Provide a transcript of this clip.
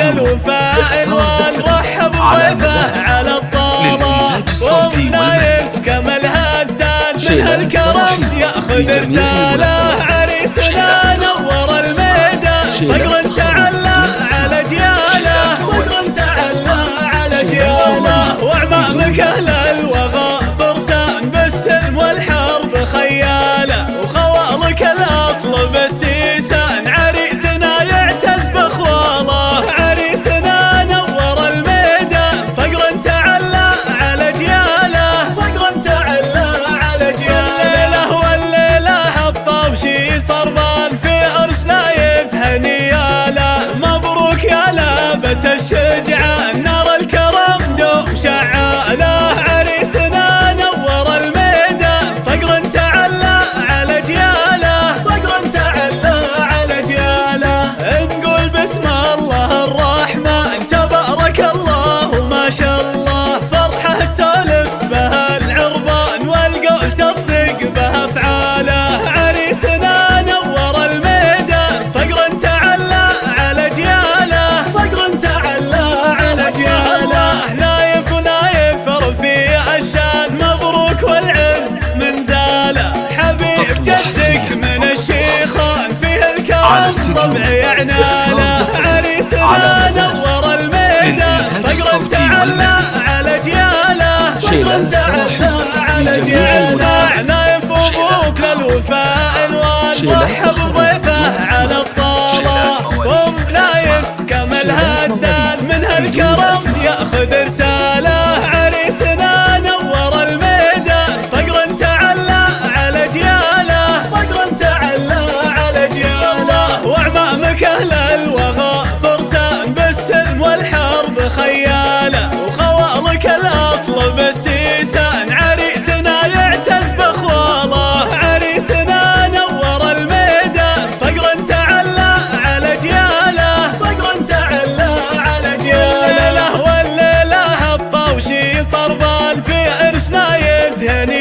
للوفاء ونرحب بضيفه على الطاولة، ومنايف كمل هدان من هالكرم ياخذ رسالة. عريسنا نور الميدان صقر تعلى على جياله، صقر تعلى على جياله، واعمامك اهل الوغى فرسان بالسلم والحرب خياله، وخوالك الاصل بالسيسان عريسنا يعتز بخواله. عريسنا نور الميدان صقر تعلى على جياله، صقر تعلى على جياله، والليله الطوشي صربان في عرس نايف هنياله. مبروك يا لابة الشجعان نار الكرم دوم شعاله. عريسنا نور الميدان صقر تعلى على جياله، صقر تعلى على جياله. نقول بسم الله الرحمن تبارك الله ما شاء الله، فرحة تسولف بها العربان والقول تصدق بها افعاله. عريسنا نور الميدان صقر تعلى على جياله، صقر تعلى على جياله. نايف ونايف رفيع الشان مبروك والعز من زاله. حبيب جدك من الشيخان فيه الكرم طبعي عناله. عريسنا نور الميدان صقر تعلى على جياله، صقر تعلى على جياله. نايف ابوك للوفاء ونرحب بضيفه على الطاولة، وبنايف كمل هدان من هالكرم ياخذ رسالة. عريسنا نور الميدان صقر تعلى على جياله، صقر تعلى على جياله، واعمامك اهل الوغى فرسان بالسلم والحرب خياله، وخوالك الاصل بالسيسان عريسنا يعتز بخواله. عريسنا نور الميدان صقر تعلى على جياله، صقر تعلى على جياله، والليله الطوشي صربان في عرس نايف هني